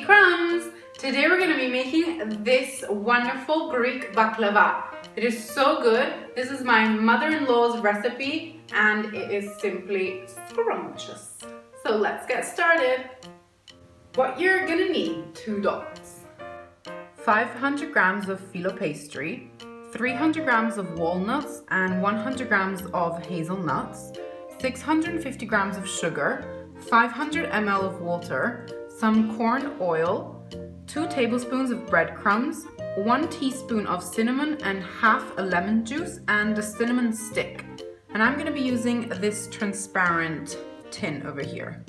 Crumbs! Today we're going to be making this wonderful Greek baklava. It is so good. This is my mother-in-law's recipe and it is simply scrumptious. So let's get started. What you're going to need: 2 dots, 500 grams of filo pastry, 300 grams of walnuts and 100 grams of hazelnuts, 650 grams of sugar, 500 ml of water, some corn oil, 2 tablespoons of breadcrumbs, 1 teaspoon of cinnamon and half a lemon juice and a cinnamon stick. And I'm going to be using this transparent tin over here.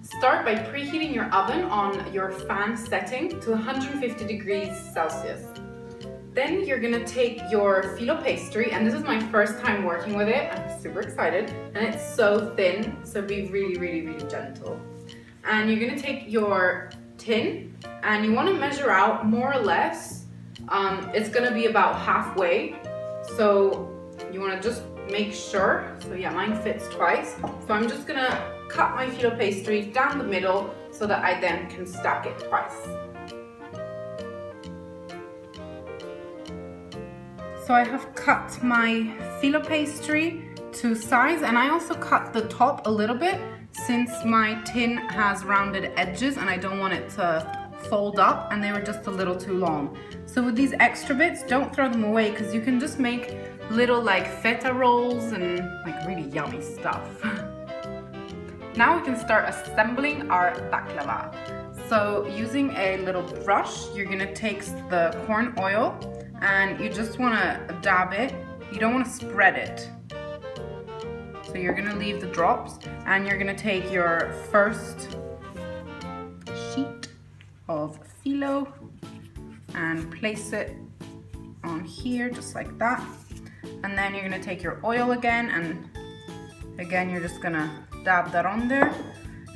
Start by preheating your oven on your fan setting to 150 degrees Celsius. Then you're going to take your filo pastry, and this is my first time working with it. I'm super excited, and it's so thin, so be really gentle. And you're going to take your tin and you want to measure out more or less. It's going to be about halfway, so you want to just make sure. So yeah, mine fits twice, so I'm just going to cut my filo pastry down the middle so that I then can stack it twice. So I have cut my filo pastry to size, and I also cut the top a little bit since my tin has rounded edges and I don't want it to fold up, and they were just a little too long. So with these extra bits, don't throw them away because you can just make little like feta rolls and like really yummy stuff. Now we can start assembling our baklava. So using a little brush, you're gonna take the corn oil and you just wanna dab it. You don't wanna spread it. So you're gonna leave the drops and you're gonna take your first sheet of filo and place it on here just like that. And then you're gonna take your oil again, and again you're just gonna dab that on there.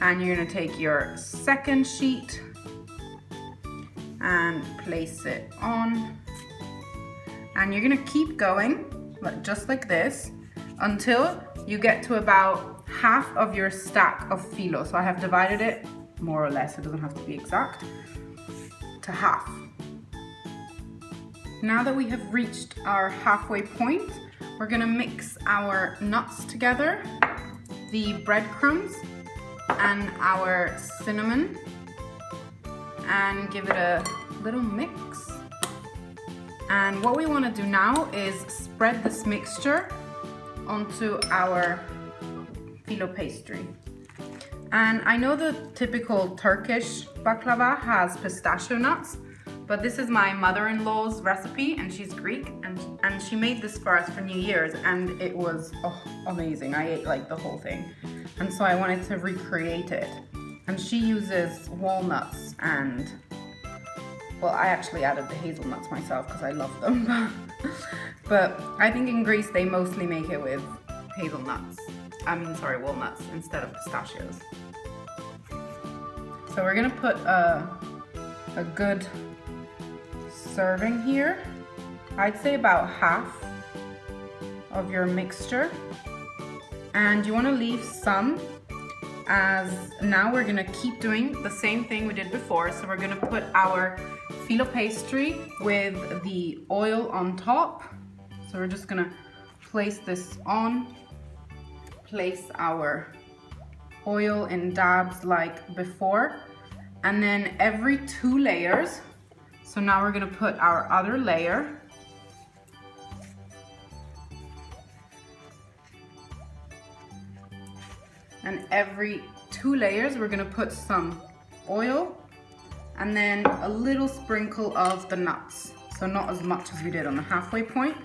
And you're gonna take your second sheet and place it on. And you're gonna keep going just like this until you get to about half of your stack of filo. So I have divided it more or less, it doesn't have to be exact, to half. Now that we have reached our halfway point, we're gonna mix our nuts together, the breadcrumbs and our cinnamon, and give it a little mix. And what we wanna do now is spread this mixture onto our filo pastry. And I know the typical Turkish baklava has pistachio nuts, but this is my mother-in-law's recipe, and she's Greek, and she made this for us for New Year's, and it was amazing. I ate like the whole thing, and so I wanted to recreate it. And she uses walnuts, and well, I actually added the hazelnuts myself because I love them. But I think in Greece they mostly make it with walnuts instead of pistachios. So we're gonna put a good serving here. I'd say about half of your mixture. And you wanna leave some, as now we're gonna keep doing the same thing we did before. So we're gonna put our filo pastry with the oil on top. So we're just gonna place this on, place our oil in dabs like before, and then every 2 layers. So now we're gonna put our other layer. And every 2 layers, we're gonna put some oil and then a little sprinkle of the nuts. So not as much as we did on the halfway point,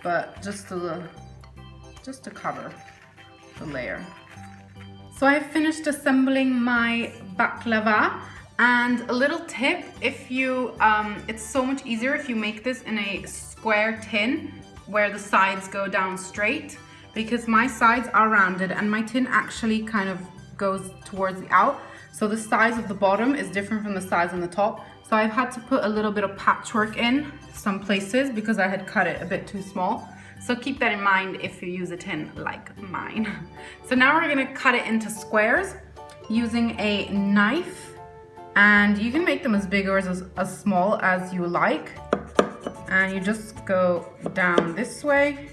but just to cover the layer. So I finished assembling my baklava, and a little tip, if you, it's so much easier if you make this in a square tin where the sides go down straight, because my sides are rounded and my tin actually kind of goes towards the out. So the size of the bottom is different from the size on the top. So I've had to put a little bit of patchwork in some places because I had cut it a bit too small. So keep that in mind if you use a tin like mine. So now we're gonna cut it into squares using a knife And you can make them as big or as small as you like. And you just go down this way.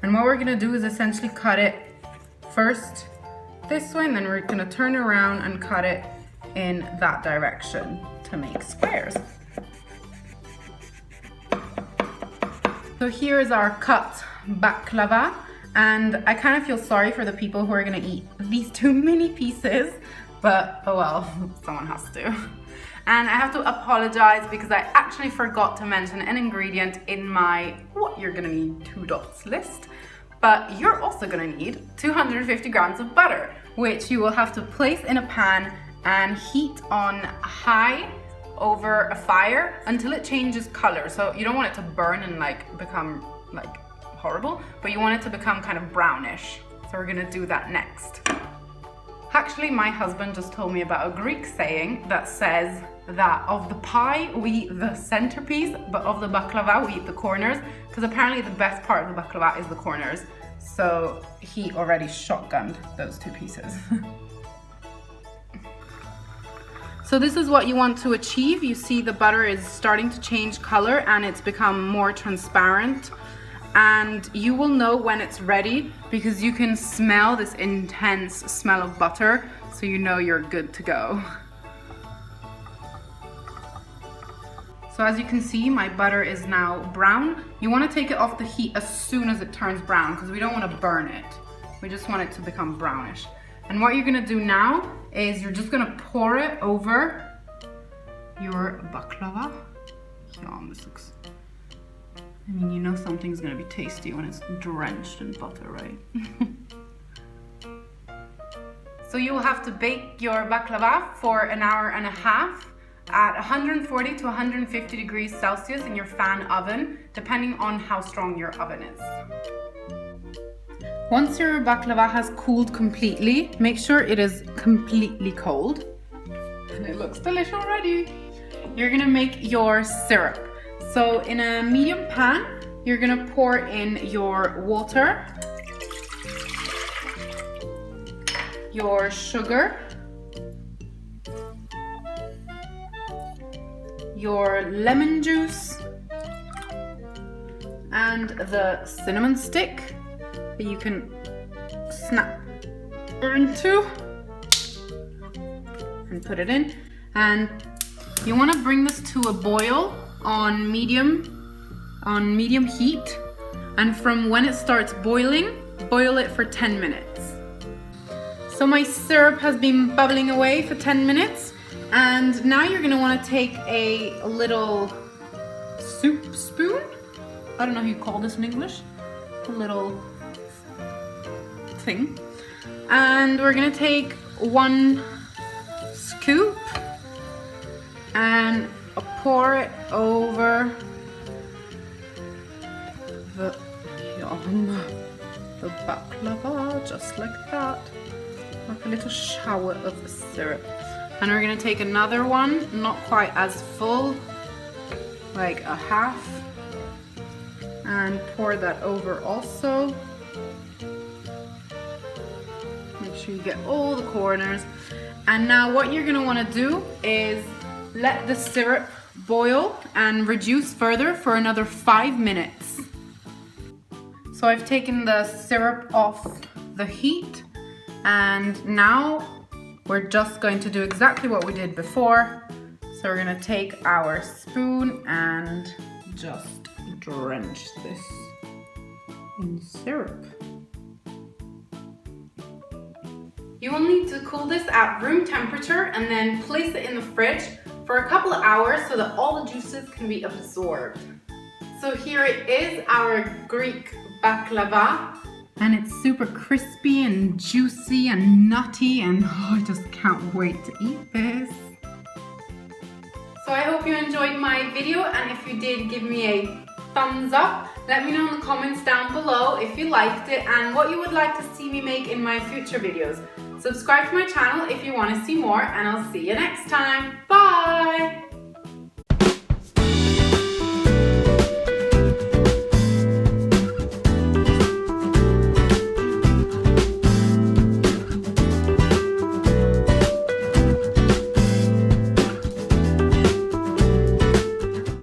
And what we're gonna do is essentially cut it first this way, and then we're gonna turn around and cut it in that direction to make squares. So here is our cut baklava, and I kind of feel sorry for the people who are gonna eat these two mini pieces, but oh well, someone has to. And I have to apologize because I actually forgot to mention an ingredient in my what you're gonna need 2 dots list. But you're also gonna need 250 grams of butter, which you will have to place in a pan and heat on high over a fire until it changes color. So you don't want it to burn and like become like horrible, but you want it to become kind of brownish. So we're gonna do that next. Actually, my husband just told me about a Greek saying that says that of the pie we eat the centerpiece, but of the baklava we eat the corners, because apparently the best part of the baklava is the corners. So he already shotgunned those 2 pieces. So this is what you want to achieve. You see the butter is starting to change color and it's become more transparent. And you will know when it's ready because you can smell this intense smell of butter, so you know you're good to go. So as you can see, my butter is now brown. You want to take it off the heat as soon as it turns brown because we don't want to burn it. We just want it to become brownish. And what you're going to do now is you're just going to pour it over your baklava. Yum, this looks... I mean, you know something's gonna be tasty when it's drenched in butter, right? So you will have to bake your baklava for an hour and a half at 140 to 150 degrees Celsius in your fan oven, depending on how strong your oven is. Once your baklava has cooled completely, make sure it is completely cold. And it looks delicious already. You're gonna make your syrup. So in a medium pan, you're gonna pour in your water, your sugar, your lemon juice, and the cinnamon stick that you can snap into and put it in. And you wanna bring this to a boil on medium heat, and from when it starts boiling, boil it for 10 minutes. So my syrup has been bubbling away for 10 minutes, and now you're gonna want to take a little soup spoon. I don't know how you call this in English. A little thing. And we're gonna take 1 scoop and pour it over the baklava, just like that, like a little shower of syrup. And we're gonna take another one, not quite as full, like a half, and pour that over also. Make sure you get all the corners. And now what you're gonna wanna do is let the syrup boil and reduce further for another 5 minutes. So I've taken the syrup off the heat, and now we're just going to do exactly what we did before. So we're gonna take our spoon and just drench this in syrup. You will need to cool this at room temperature and then place it in the fridge for a couple of hours so that all the juices can be absorbed. So here it is, our Greek baklava, and it's super crispy and juicy and nutty, and I just can't wait to eat this. So I hope you enjoyed my video, and if you did, give me a thumbs up. Let me know in the comments down below if you liked it and what you would like to see me make in my future videos. Subscribe to my channel if you want to see more, and I'll see you next time. Bye!